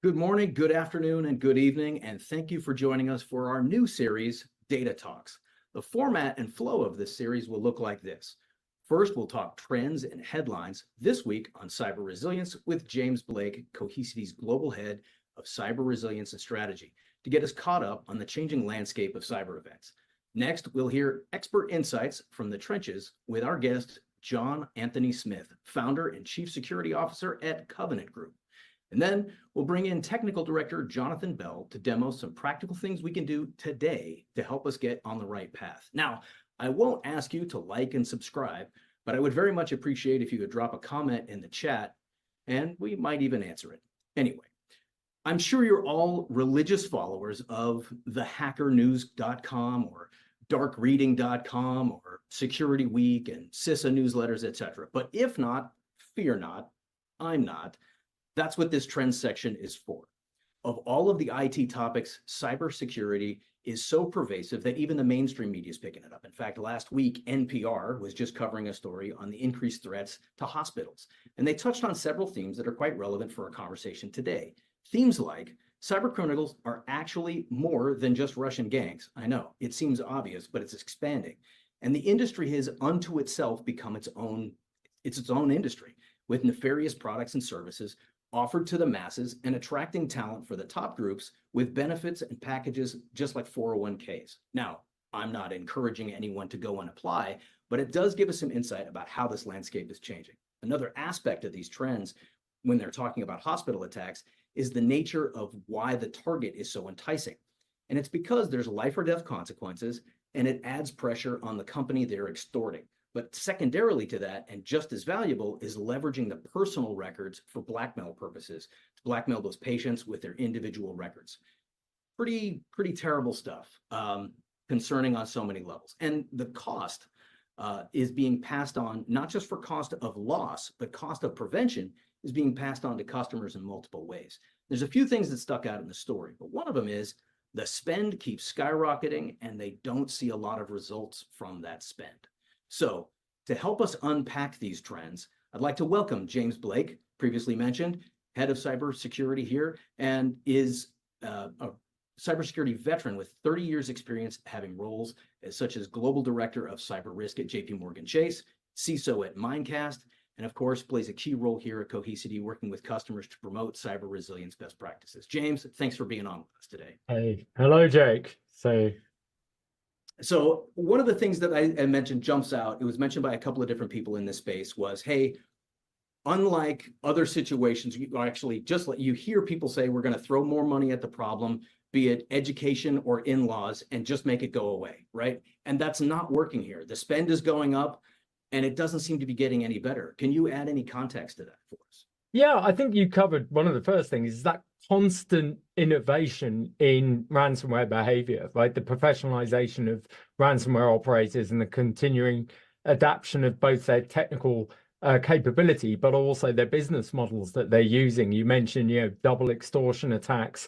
Good morning, good afternoon, and good evening, and thank you for joining us for our new series, Data Talks. The format and flow of this series will look like this. First, we'll talk trends and headlines this week on cyber resilience with James Blake, Cohesity's Global Head of Cyber Resilience and Strategy, to get us caught up on the changing landscape of cyber events. Next, we'll hear expert insights from the trenches with our guest, John Anthony Smith, founder and chief security officer at Conversant Group. And then we'll bring in technical director Jonathan Bell to demo some practical things we can do today to help us get on the right path. Now, I won't ask you to like and subscribe, but I would very much appreciate if you could drop a comment in the chat, and we might even answer it. Anyway, I'm sure you're all religious followers of thehackernews.com or darkreading.com or Security Week and CISA newsletters, etc. But if not, fear not, I'm not. That's what this trends section is for. Of all of the IT topics, cybersecurity is so pervasive that even the mainstream media is picking it up. In fact, last week, NPR was just covering a story on the increased threats to hospitals. And they touched on several themes that are quite relevant for our conversation today. Themes like cyber criminals are actually more than just Russian gangs. I know, it seems obvious, but it's expanding. And the industry has unto itself become its own industry with nefarious products and services offered to the masses and attracting talent for the top groups with benefits and packages just like 401ks. Now, I'm not encouraging anyone to go and apply, but it does give us some insight about how this landscape is changing. Another aspect of these trends, when they're talking about hospital attacks, is the nature of why the target is so enticing. And it's because there's life or death consequences, and it adds pressure on the company they're extorting. But secondarily to that, and just as valuable, is leveraging the personal records for blackmail purposes, to blackmail those patients with their individual records. Pretty terrible stuff, concerning on so many levels. And the cost is being passed on, not just for cost of loss, but cost of prevention is being passed on to customers in multiple ways. There's a few things that stuck out in the story, but one of them is the spend keeps skyrocketing and they don't see a lot of results from that spend. So to help us unpack these trends, I'd like to welcome James Blake, previously mentioned, head of cybersecurity here, and is a cybersecurity veteran with 30 years experience having roles such as Global Director of Cyber Risk at JPMorgan Chase, CISO at Mimecast, and of course plays a key role here at Cohesity, working with customers to promote cyber resilience best practices. James, thanks for being on with us today. Hey, hello, Jake. So one of the things that I mentioned jumps out, it was mentioned by a couple of different people in this space, was, hey, unlike other situations, you actually just let you hear people say, we're going to throw more money at the problem, be it education or in-laws, and just make it go away, right? And that's not working here. The spend is going up and it doesn't seem to be getting any better. Can you add any context to that for us? Yeah, I think you covered one of the first things is that constant innovation in ransomware behavior, right? The professionalization of ransomware operators and the continuing adaptation of both their technical capability, but also their business models that they're using. You mentioned, double extortion attacks.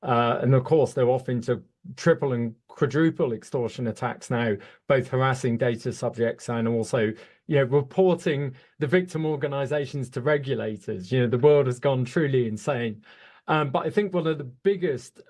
And of course, they're off into triple and quadruple extortion attacks now, both harassing data subjects and also, reporting the victim organizations to regulators. The world has gone truly insane. But I think one of the biggest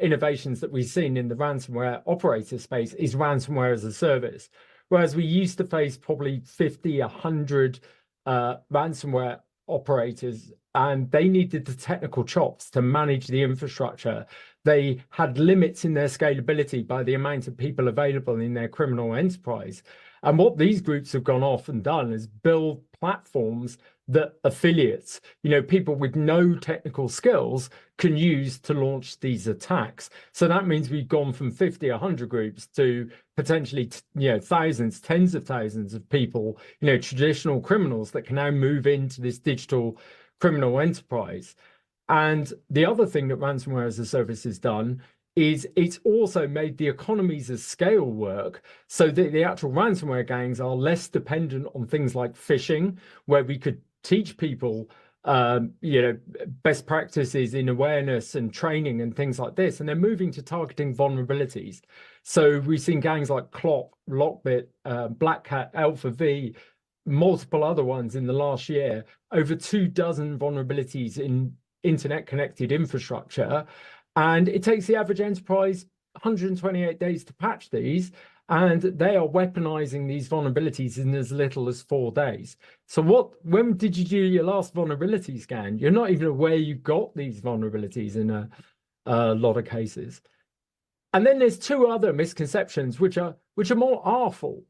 innovations that we've seen in the ransomware operator space is ransomware as a service. Whereas we used to face probably 50, 100 ransomware operators, and they needed the technical chops to manage the infrastructure. They had limits in their scalability by the amount of people available in their criminal enterprise. And what these groups have gone off and done is build platforms that affiliates, people with no technical skills can use to launch these attacks. So that means we've gone from 50, 100 groups to potentially, thousands, tens of thousands of people, traditional criminals that can now move into this digital criminal enterprise. And the other thing that ransomware as a service has done is it's also made the economies of scale work so that the actual ransomware gangs are less dependent on things like phishing, where we could teach people, best practices in awareness and training and things like this. And they're moving to targeting vulnerabilities. So we've seen gangs like Clock, Lockbit, Black Hat, Alpha V, multiple other ones in the last year, over 24 vulnerabilities in internet connected infrastructure. And it takes the average enterprise 128 days to patch these. And they are weaponizing these vulnerabilities in as little as 4 days. So when did you do your last vulnerability scan? You're not even aware you got these vulnerabilities in a lot of cases. And then there's two other misconceptions which are more harmful,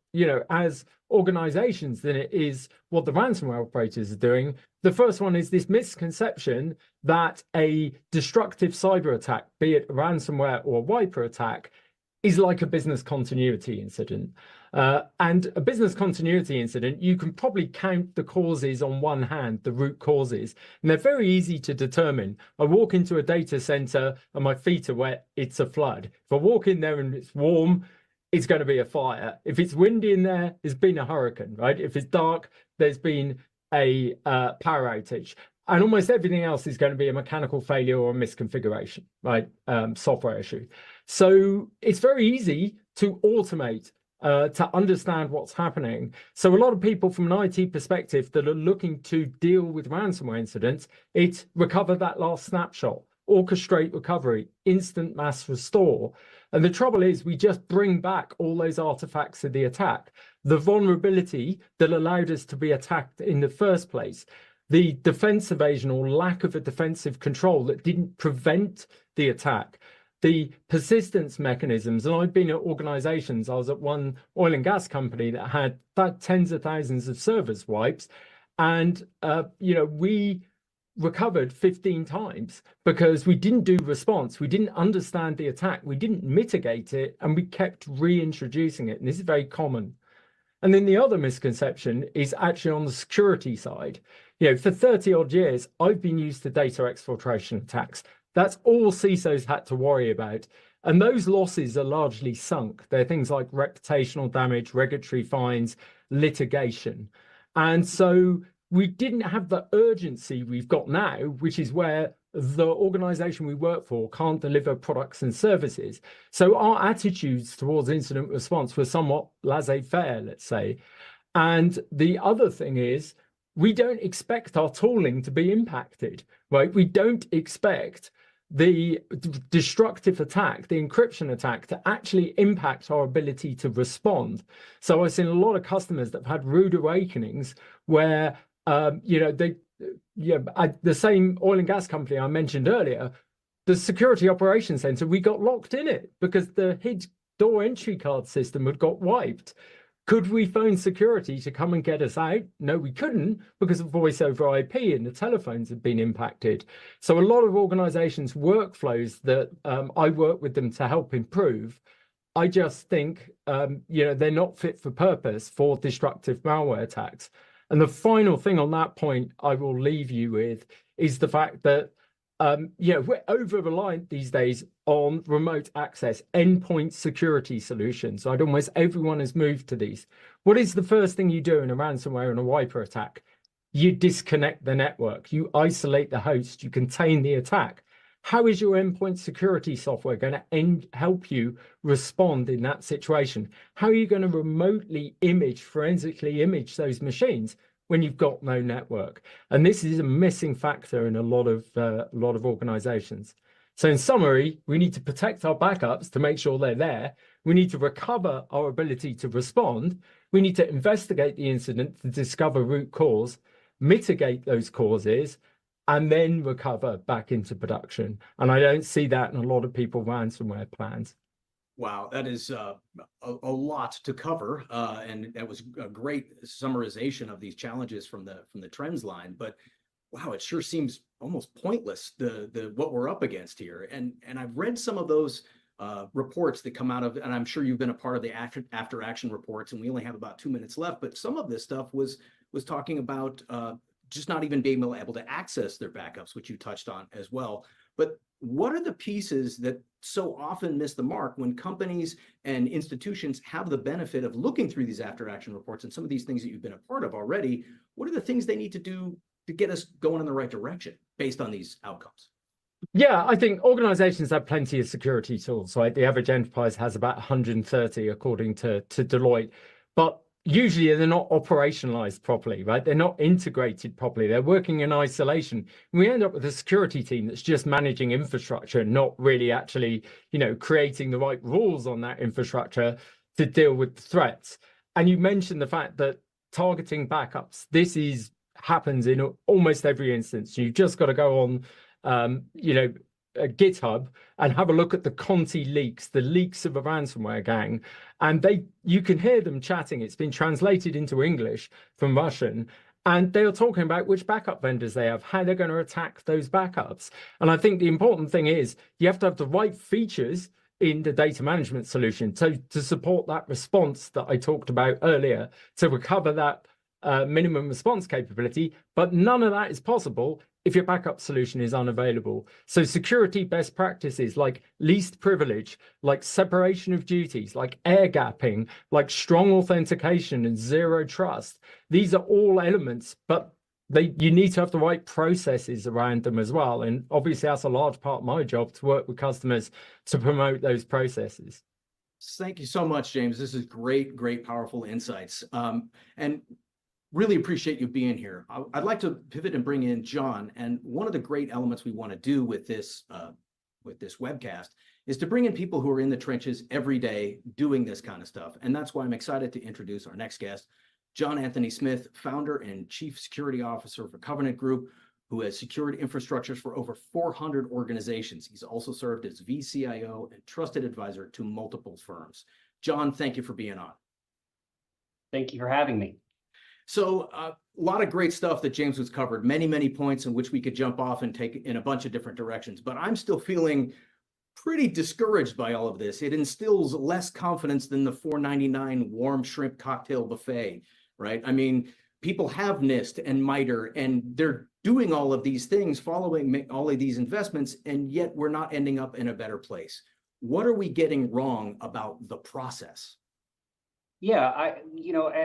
as organizations than it is what the ransomware operators are doing. The first one is this misconception that a destructive cyber attack, be it a ransomware or a wiper attack, is like a business continuity incident. And a business continuity incident, you can probably count the causes on one hand, the root causes, and they're very easy to determine. I walk into a data center and my feet are wet, it's a flood. If I walk in there and it's warm, it's going to be a fire. If it's windy in there, there's been a hurricane, right? If it's dark, there's been a power outage. And almost everything else is going to be a mechanical failure or a misconfiguration, right? Software issue. So it's very easy to automate, to understand what's happening. So a lot of people from an IT perspective that are looking to deal with ransomware incidents, it's recover that last snapshot, orchestrate recovery, instant mass restore. And the trouble is we just bring back all those artifacts of the attack, the vulnerability that allowed us to be attacked in the first place, the defense evasion or lack of a defensive control that didn't prevent the attack, the persistence mechanisms. And I've been at organizations, I was at one oil and gas company that had tens of thousands of servers wipes. And, we recovered 15 times because we didn't do response. We didn't understand the attack. We didn't mitigate it, and we kept reintroducing it. And this is very common. And then the other misconception is actually on the security side. For 30 odd years, I've been used to data exfiltration attacks. That's all CISOs had to worry about. And those losses are largely sunk. They're things like reputational damage, regulatory fines, litigation. And so we didn't have the urgency we've got now, which is where the organization we work for can't deliver products and services. So our attitudes towards incident response were somewhat laissez-faire, let's say. And the other thing is, we don't expect our tooling to be impacted, right? We don't expect the destructive attack, the encryption attack, to actually impact our ability to respond. So I've seen a lot of customers that have had rude awakenings where, the same oil and gas company I mentioned earlier, the security operations center, we got locked in it because the HID door entry card system had got wiped. Could we phone security to come and get us out? No, we couldn't, because of voice over IP and the telephones had been impacted. So a lot of organizations' workflows that I work with them to help improve, I just think, they're not fit for purpose for destructive malware attacks. And the final thing on that point I will leave you with is the fact that we're over-reliant these days on remote access, endpoint security solutions. So almost everyone has moved to these. What is the first thing you do in a ransomware and a wiper attack? You disconnect the network, you isolate the host, you contain the attack. How is your endpoint security software going to help you respond in that situation? How are you going to remotely forensically image those machines when you've got no network? And this is a missing factor in a lot of organizations. So in summary, we need to protect our backups to make sure they're there. We need to recover our ability to respond. We need to investigate the incident to discover root cause, mitigate those causes, and then recover back into production. And I don't see that in a lot of people's ransomware plans. Wow, that is a lot to cover, and that was a great summarization of these challenges from the trends line. But wow, it sure seems almost pointless the what we're up against here. And I've read some of those reports that come out of, and I'm sure you've been a part of the after action reports. And we only have about 2 minutes left. But some of this stuff was talking about just not even being able to access their backups, which you touched on as well. But what are the pieces that so often miss the mark when companies and institutions have the benefit of looking through these after action reports and some of these things that you've been a part of already? What are the things they need to do to get us going in the right direction based on these outcomes? Yeah, I think organizations have plenty of security tools, right? The average enterprise has about 130 according to Deloitte. But usually they're not operationalized properly, right? They're not integrated properly. They're working in isolation. We end up with a security team that's just managing infrastructure, not really actually, creating the right rules on that infrastructure to deal with the threats. And you mentioned the fact that targeting backups, happens in almost every instance. You've just got to go on, GitHub and have a look at the Conti leaks, the leaks of a ransomware gang, and you can hear them chatting. It's been translated into English from Russian, and they are talking about which backup vendors they have, how they're going to attack those backups. And I think the important thing is you have to have the right features in the data management solution to support that response that I talked about earlier, to recover that minimum response capability, but none of that is possible if your backup solution is unavailable. So security best practices like least privilege, like separation of duties, like air gapping, like strong authentication and zero trust, these are all elements, but you need to have the right processes around them as well. And obviously that's a large part of my job, to work with customers to promote those processes. Thank you so much, James. This is great, powerful insights. And really appreciate you being here. I'd like to pivot and bring in John. And one of the great elements we want to do with this webcast is to bring in people who are in the trenches every day doing this kind of stuff. And that's why I'm excited to introduce our next guest, John Anthony Smith, founder and chief security officer for Conversant Group, who has secured infrastructures for over 400 organizations. He's also served as VCIO and trusted advisor to multiple firms. John, thank you for being on. Thank you for having me. So a lot of great stuff that James has covered, many points in which we could jump off and take in a bunch of different directions. But I'm still feeling pretty discouraged by all of this. It instills less confidence than the $4.99 warm shrimp cocktail buffet, right? I mean, people have NIST and MITRE, and they're doing all of these things, following all of these investments, and yet we're not ending up in a better place. What are we getting wrong about the process? Yeah,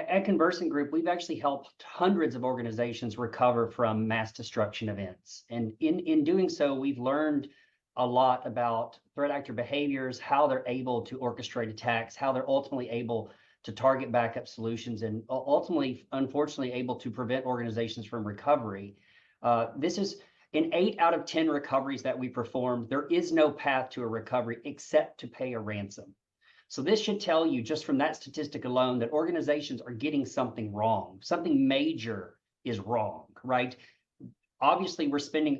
at Conversant Group, we've actually helped hundreds of organizations recover from mass destruction events. And in doing so, we've learned a lot about threat actor behaviors, how they're able to orchestrate attacks, how they're ultimately able to target backup solutions, and ultimately, unfortunately, able to prevent organizations from recovery. This is in 8 out of 10 recoveries that we performed. There is no path to a recovery except to pay a ransom. So this should tell you, just from that statistic alone, that organizations are getting something wrong. Something major is wrong, right? Obviously,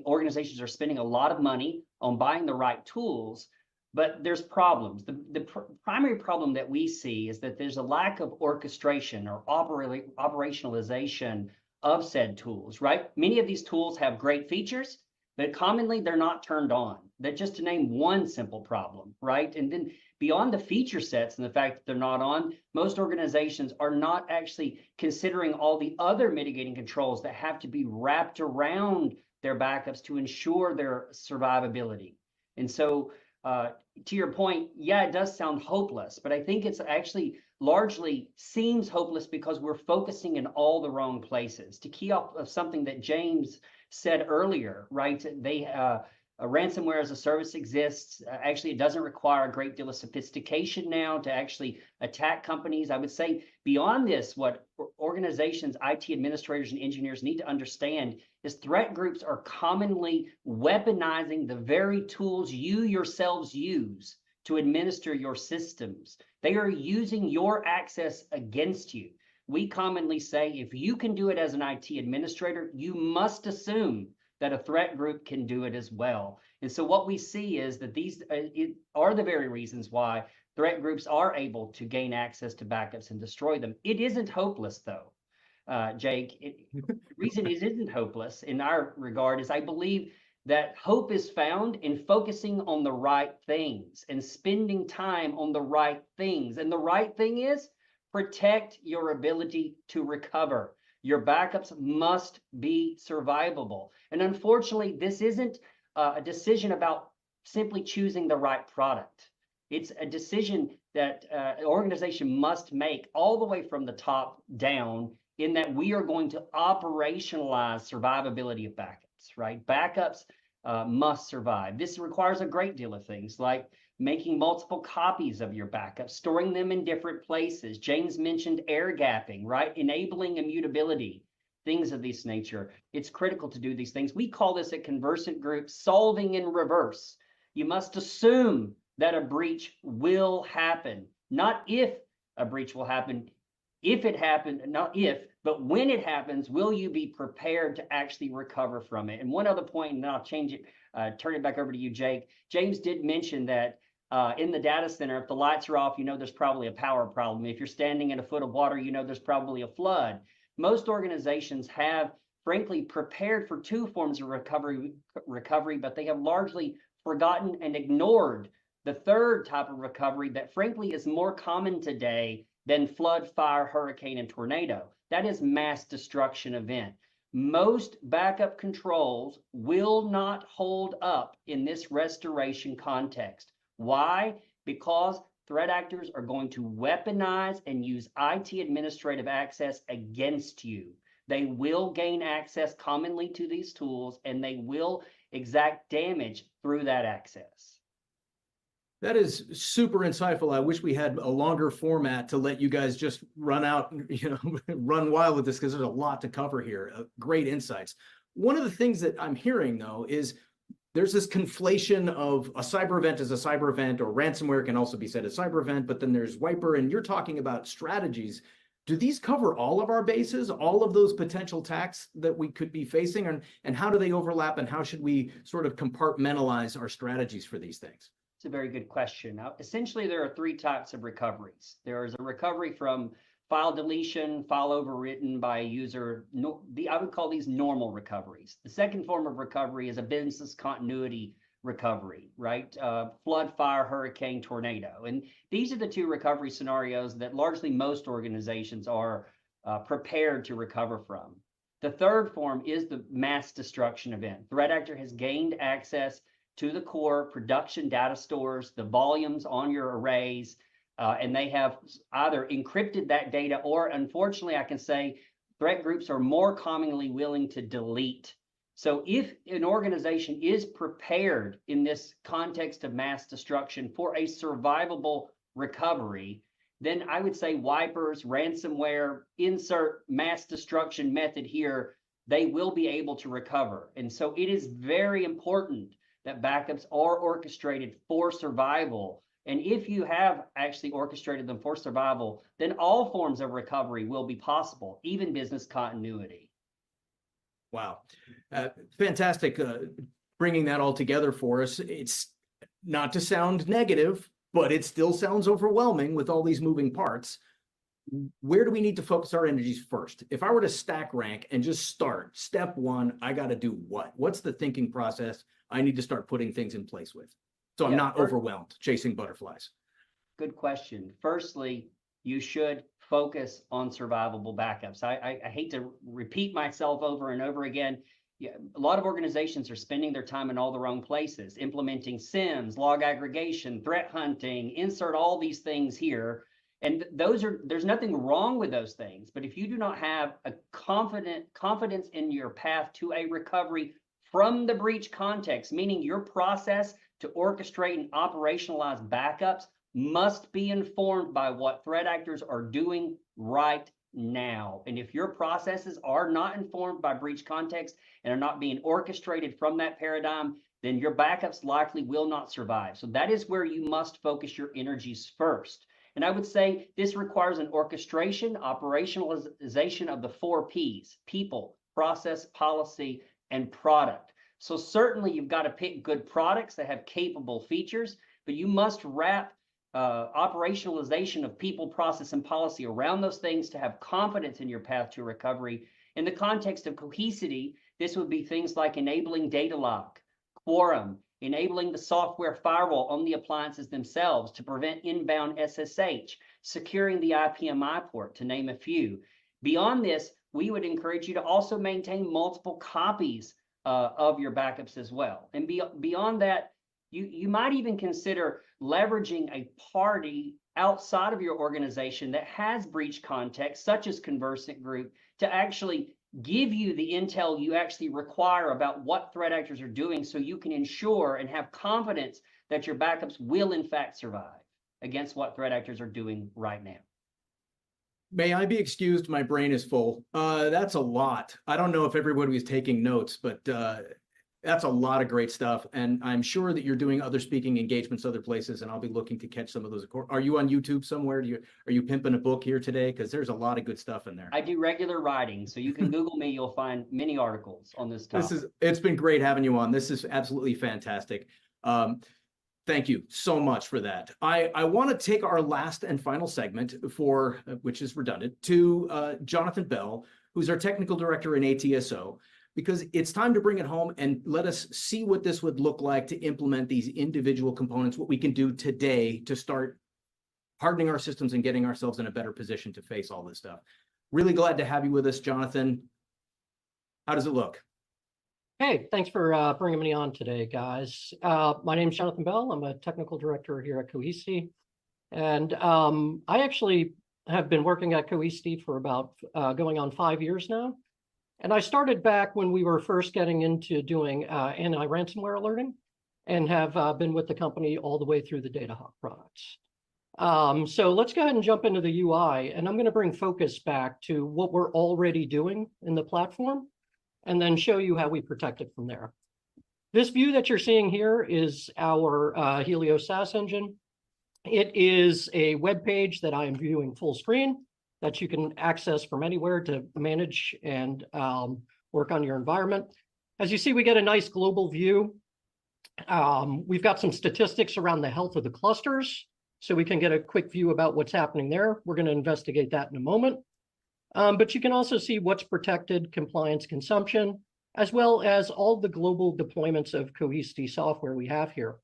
organizations are spending a lot of money on buying the right tools, but there's problems. The primary problem that we see is that there's a lack of orchestration or operationalization of said tools, right? Many of these tools have great features, but commonly they're not turned on. That's just to name one simple problem, right? And then beyond the feature sets and the fact that they're not on, most organizations are not actually considering all the other mitigating controls that have to be wrapped around their backups to ensure their survivability. And so to your point, yeah, it does sound hopeless, but I think it's actually largely seems hopeless because we're focusing in all the wrong places. To key off of something that James said earlier, right? Ransomware as a service exists. Actually, it doesn't require a great deal of sophistication now to actually attack companies. I would say beyond this, what organizations, IT administrators, and engineers need to understand is threat groups are commonly weaponizing the very tools you yourselves use to administer your systems. They are using your access against you. We commonly say, if you can do it as an IT administrator, you must assume that a threat group can do it as well. And so what we see is that these are the very reasons why threat groups are able to gain access to backups and destroy them. It isn't hopeless, though, Jake. The reason it isn't hopeless in our regard is I believe that hope is found in focusing on the right things and spending time on the right things. And the right thing is protect your ability to recover. Your backups must be survivable. And unfortunately, this isn't a decision about simply choosing the right product. It's a decision that an organization must make all the way from the top down, in that we are going to operationalize survivability of backups, right? Backups must survive. This requires a great deal of things like making multiple copies of your backup, storing them in different places. James mentioned air gapping, right? Enabling immutability, things of this nature. It's critical to do these things. We call this at Conversant Group solving in reverse. You must assume that a breach will happen, not if a breach will happen. If it happened, not if, but when it happens, will you be prepared to actually recover from it? And one other point, and then I'll change it, turn it back over to you, Jake. James did mention that in the data center, if the lights are off, you know there's probably a power problem. If you're standing in a foot of water, you know there's probably a flood. Most organizations have, frankly, prepared for two forms of recovery, but they have largely forgotten and ignored the third type of recovery that, frankly, is more common today than flood, fire, hurricane, and tornado. That is mass destruction event. Most backup controls will not hold up in this restoration context. Why? Because threat actors are going to weaponize and use IT administrative access against you. They will gain access commonly to these tools, and they will exact damage through that access. That is super insightful. I wish we had a longer format to let you guys just run out, run wild with this, because there's a lot to cover here. Great insights. One of the things that I'm hearing, though, is there's this conflation of a cyber event as a cyber event, or ransomware can also be said as cyber event, but then there's wiper, and you're talking about strategies. Do these cover all of our bases, all of those potential attacks that we could be facing, and how do they overlap, and how should we sort of compartmentalize our strategies for these things? It's a very good question. Now, essentially, there are three types of recoveries. There is a recovery from file deletion, file overwritten by a user. I would call these normal recoveries. The second form of recovery is a business continuity recovery, right? Flood, fire, hurricane, tornado. And these are the two recovery scenarios that largely most organizations are prepared to recover from. The third form is the mass destruction event. Threat actor has gained access to the core production data stores, the volumes on your arrays, and they have either encrypted that data, or unfortunately, I can say threat groups are more commonly willing to delete. So if an organization is prepared in this context of mass destruction for a survivable recovery, then I would say wipers, ransomware, insert mass destruction method here, they will be able to recover. And so it is very important that backups are orchestrated for survival. And if you have actually orchestrated them for survival, then all forms of recovery will be possible, even business continuity. Wow. Fantastic bringing that all together for us. It's not to sound negative, but it still sounds overwhelming with all these moving parts. Where do we need to focus our energies first? If I were to stack rank and just start, step one, I got to do what? What's the thinking process I need to start putting things in place with, so I'm not overwhelmed chasing butterflies? Good question. Firstly, you should focus on survivable backups. I hate to repeat myself over and over again. A lot of organizations are spending their time in all the wrong places, implementing SIMs, log aggregation, threat hunting, insert all these things here. And there's nothing wrong with those things. But if you do not have a confidence in your path to a recovery from the breach context, meaning your process to orchestrate and operationalize backups must be informed by what threat actors are doing right now. And if your processes are not informed by breach context and are not being orchestrated from that paradigm, then your backups likely will not survive. So that is where you must focus your energies first. And I would say this requires an orchestration, operationalization of the 4 Ps: people, process, policy, and product. So certainly you've got to pick good products that have capable features, but you must wrap operationalization of people, process, and policy around those things to have confidence in your path to recovery. In the context of Cohesity, this would be things like enabling data lock, quorum, enabling the software firewall on the appliances themselves to prevent inbound SSH, securing the IPMI port, to name a few. Beyond this, we would encourage you to also maintain multiple copies of your backups as well. And beyond that, you might even consider leveraging a party outside of your organization that has breach context, such as Conversant Group, to actually give you the intel you actually require about what threat actors are doing so you can ensure and have confidence that your backups will in fact survive against what threat actors are doing right now. May I be excused? My brain is full. That's a lot. I don't know if everybody was taking notes, but that's a lot of great stuff. And I'm sure that you're doing other speaking engagements other places, and I'll be looking to catch some of those. Are you on YouTube somewhere? Are you pimping a book here today? Because there's a lot of good stuff in there. I do regular writing, so you can Google me. You'll find many articles on this topic. It's been great having you on. This is absolutely fantastic. Thank you so much for that. I want to take our last and final segment which is redundant, to Jonathan Bell, who's our technical director in ATSO, because it's time to bring it home and let us see what this would look like to implement these individual components, what we can do today to start hardening our systems and getting ourselves in a better position to face all this stuff. Really glad to have you with us, Jonathan. How does it look? Hey, thanks for bringing me on today, guys. My name is Jonathan Bell. I'm a technical director here at Cohesity. And I actually have been working at Cohesity for about going on 5 years now. And I started back when we were first getting into doing anti-ransomware alerting, and have been with the company all the way through the DataHawk products. So let's go ahead and jump into the UI. And I'm going to bring focus back to what we're already doing in the platform, and then show you how we protect it from there. This view that you're seeing here is our Helios SaaS engine. It is a web page that I am viewing full screen that you can access from anywhere to manage and work on your environment. As you see, we get a nice global view. We've got some statistics around the health of the clusters, so we can get a quick view about what's happening there. We're going to investigate that in a moment. But you can also see what's protected, compliance, consumption, as well as all the global deployments of Cohesity software we have here.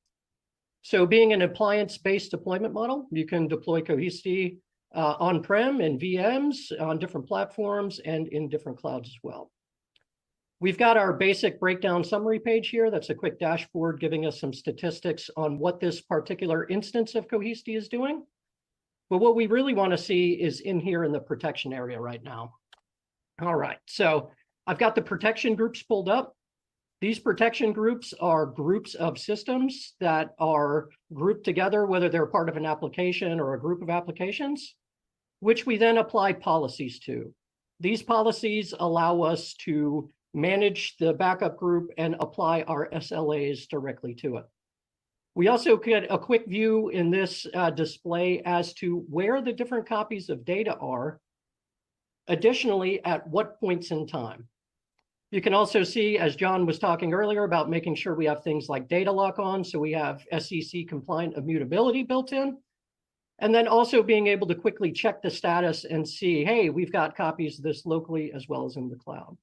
So being an appliance-based deployment model, you can deploy Cohesity on-prem in VMs, on different platforms, and in different clouds as well. We've got our basic breakdown summary page here. That's a quick dashboard giving us some statistics on what this particular instance of Cohesity is doing. But what we really want to see is in here in the protection area right now. All right, so I've got the protection groups pulled up. These protection groups are groups of systems that are grouped together, whether they're part of an application or a group of applications, which we then apply policies to. These policies allow us to manage the backup group and apply our SLAs directly to it. We also get a quick view in this display as to where the different copies of data are, additionally, at what points in time. You can also see, as John was talking earlier, about making sure we have things like data lock on, so we have SEC compliant immutability built in, and then also being able to quickly check the status and see, hey, we've got copies of this locally as well as in the cloud.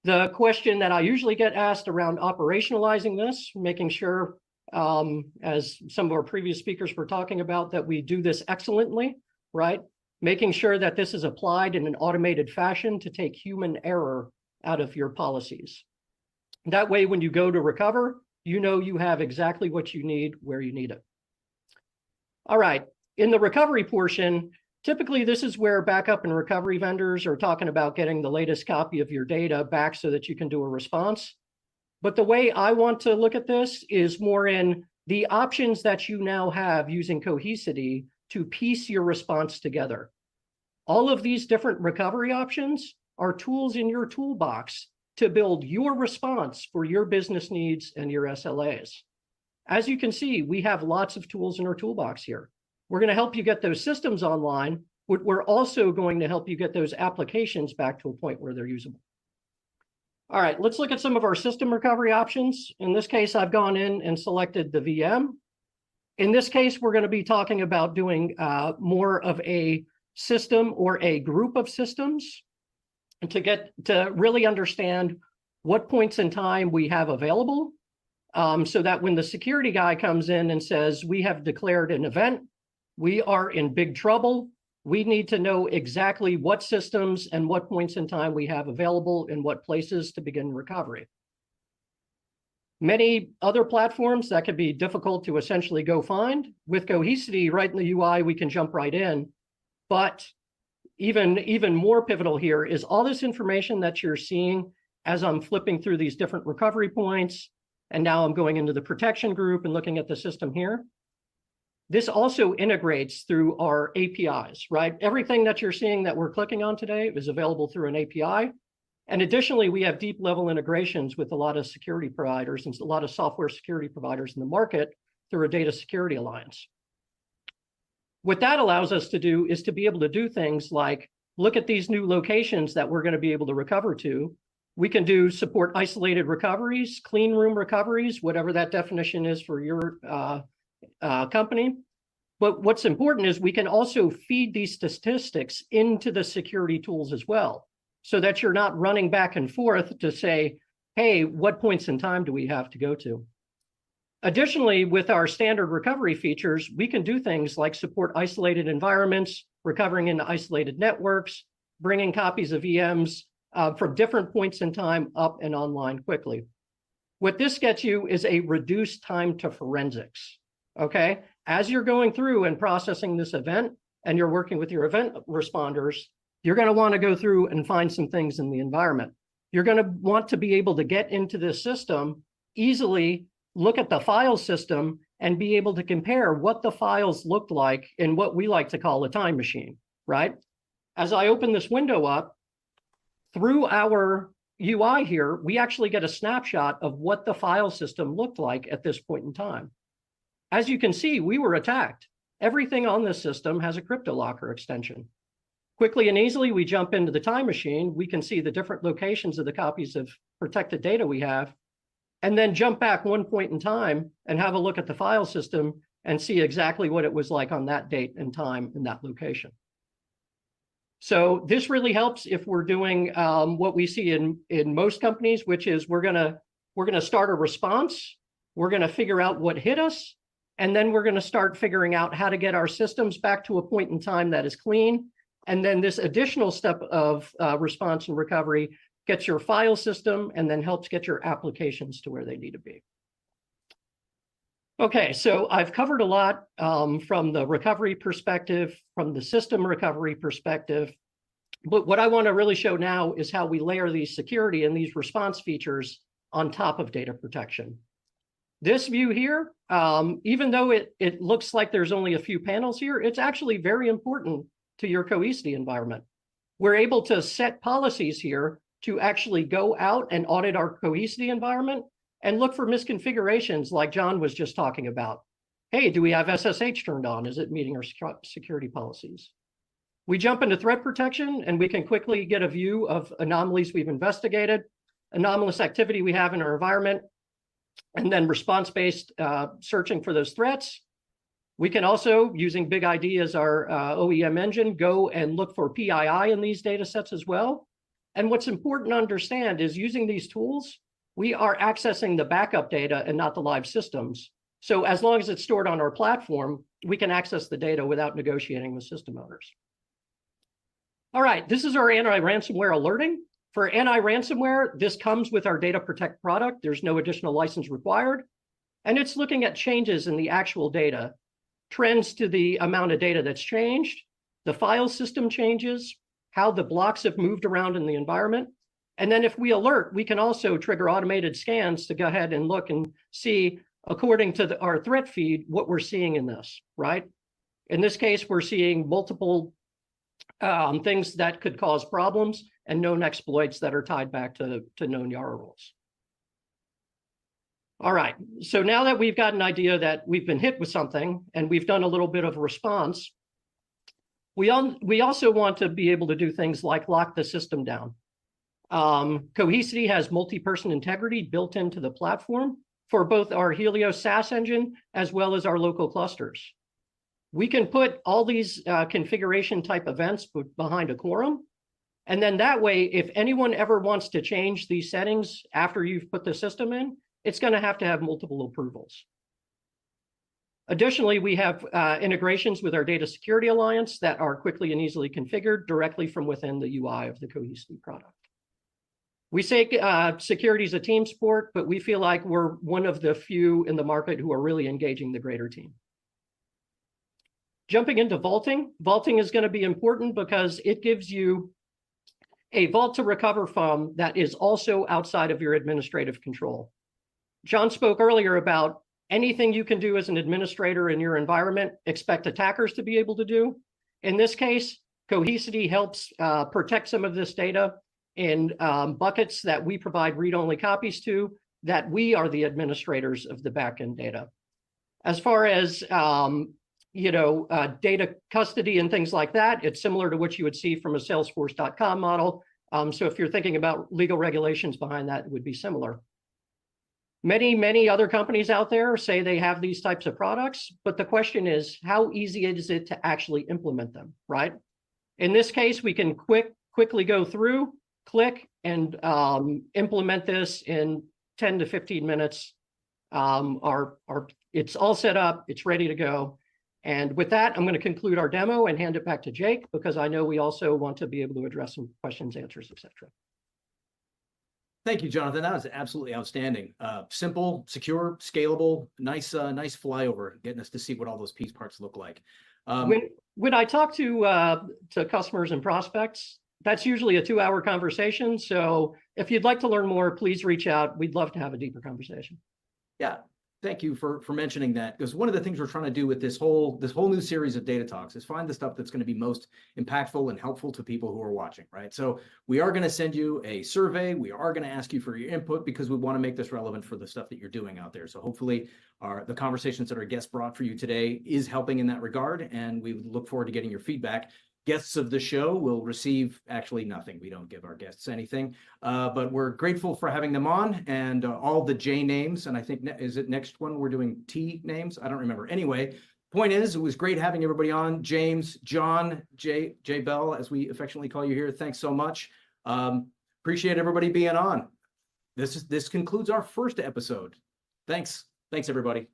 The question that I usually get asked around operationalizing this, making sure, as some of our previous speakers were talking about, that we do this excellently, right? Making sure that this is applied in an automated fashion to take human error out of your policies. That way, when you go to recover, you know you have exactly what you need where you need it. All right, in the recovery portion, typically, this is where backup and recovery vendors are talking about getting the latest copy of your data back so that you can do a response. But the way I want to look at this is more in the options that you now have using Cohesity to piece your response together. All of these different recovery options are tools in your toolbox to build your response for your business needs and your SLAs. As you can see, we have lots of tools in our toolbox here. We're going to help you get those systems online, but we're also going to help you get those applications back to a point where they're usable. All right, let's look at some of our system recovery options. In this case, I've gone in and selected the VM. In this case, we're going to be talking about doing more of a system or a group of systems to get to really understand what points in time we have available, so that when the security guy comes in and says, we have declared an event, we are in big trouble, we need to know exactly what systems and what points in time we have available in what places to begin recovery. Many other platforms that could be difficult to essentially go find. With Cohesity right in the UI, we can jump right in. But even more pivotal here is all this information that you're seeing as I'm flipping through these different recovery points, and now I'm going into the protection group and looking at the system here. This also integrates through our APIs, right? Everything that you're seeing that we're clicking on today is available through an API. And additionally, we have deep level integrations with a lot of security providers and a lot of software security providers in the market through a data security alliance. What that allows us to do is to be able to do things like look at these new locations that we're going to be able to recover to. We can do support isolated recoveries, clean room recoveries, whatever that definition is for your company. But what's important is we can also feed these statistics into the security tools as well, so that you're not running back and forth to say, hey, what points in time do we have to go to? Additionally, with our standard recovery features, we can do things like support isolated environments, recovering into isolated networks, bringing copies of EMs from different points in time up and online quickly. What this gets you is a reduced time to forensics, okay? As you're going through and processing this event and you're working with your event responders, you're going to want to go through and find some things in the environment. You're going to want to be able to get into this system easily, look at the file system, and be able to compare what the files looked like in what we like to call a time machine, right? As I open this window up, through our UI here, we actually get a snapshot of what the file system looked like at this point in time. As you can see, we were attacked. Everything on this system has a CryptoLocker extension. Quickly and easily, we jump into the time machine. We can see the different locations of the copies of protected data we have, and then jump back one point in time and have a look at the file system and see exactly what it was like on that date and time in that location. So this really helps if we're doing what we see in most companies, which is we're gonna start a response, we're gonna figure out what hit us, and then we're gonna start figuring out how to get our systems back to a point in time that is clean. And then this additional step of response and recovery gets your file system and then helps get your applications to where they need to be. Okay, so I've covered a lot from the recovery perspective, from the system recovery perspective. But what I want to really show now is how we layer these security and these response features on top of data protection. This view here, even though it looks like there's only a few panels here, it's actually very important to your Cohesity environment. We're able to set policies here to actually go out and audit our Cohesity environment and look for misconfigurations like John was just talking about. Hey, do we have SSH turned on? Is it meeting our security policies? We jump into threat protection and we can quickly get a view of anomalies we've investigated, anomalous activity we have in our environment, and then response-based searching for those threats. We can also, using Big ID as our OEM engine, go and look for PII in these data sets as well. And what's important to understand is using these tools, we are accessing the backup data and not the live systems. So as long as it's stored on our platform, we can access the data without negotiating with system owners. All right, this is our anti-ransomware alerting. For anti-ransomware, this comes with our Data Protect product. There's no additional license required. And it's looking at changes in the actual data, trends to the amount of data that's changed, the file system changes, how the blocks have moved around in the environment. And then if we alert, we can also trigger automated scans to go ahead and look and see, according to our threat feed, what we're seeing in this, right? In this case, we're seeing multiple things that could cause problems and known exploits that are tied back to known Yara roles. All right, so now that we've got an idea that we've been hit with something and we've done a little bit of a response, we also want to be able to do things like lock the system down. Cohesity has multi-person integrity built into the platform for both our Helios SaaS engine as well as our local clusters. We can put all these configuration type events behind a quorum. And then that way, if anyone ever wants to change these settings after you've put the system in, it's going to have multiple approvals. Additionally, we have integrations with our Data Security Alliance that are quickly and easily configured directly from within the UI of the Cohesity product. We say security is a team sport, but we feel like we're one of the few in the market who are really engaging the greater team. Jumping into vaulting. Vaulting is going to be important because it gives you a vault to recover from that is also outside of your administrative control. John spoke earlier about anything you can do as an administrator in your environment, expect attackers to be able to do. In this case, Cohesity helps protect some of this data in buckets that we provide read-only copies to, that we are the administrators of the backend data. As far as data custody and things like that, it's similar to what you would see from a Salesforce.com model. So if you're thinking about legal regulations behind that, it would be similar. Many other companies out there say they have these types of products, but the question is, how easy is it to actually implement them, right? In this case, we can quickly go through, click, and implement this in 10 to 15 minutes. It's all set up, it's ready to go. And with that, I'm going to conclude our demo and hand it back to Jake, because I know we also want to be able to address some questions, answers, etc. Thank you, Jonathan. That was absolutely outstanding. Simple, secure, scalable, nice flyover, getting us to see what all those piece parts look like. When I talk to customers and prospects, that's usually a 2-hour conversation. So if you'd like to learn more, please reach out. We'd love to have a deeper conversation. Yeah, thank you for mentioning that, because one of the things we're trying to do with this whole new series of data talks is find the stuff that's going to be most impactful and helpful to people who are watching, right? So we are going to send you a survey. We are going to ask you for your input because we want to make this relevant for the stuff that you're doing out there. So hopefully the conversations that our guests brought for you today is helping in that regard, and we look forward to getting your feedback. Guests of the show will receive actually nothing. We don't give our guests anything, but we're grateful for having them on, and all the J names. And I think, is it next one we're doing T names? I don't remember. Anyway, point is, it was great having everybody on. James, John, J Bell, as we affectionately call you here. Thanks so much. Appreciate everybody being on. This concludes our first episode. Thanks everybody.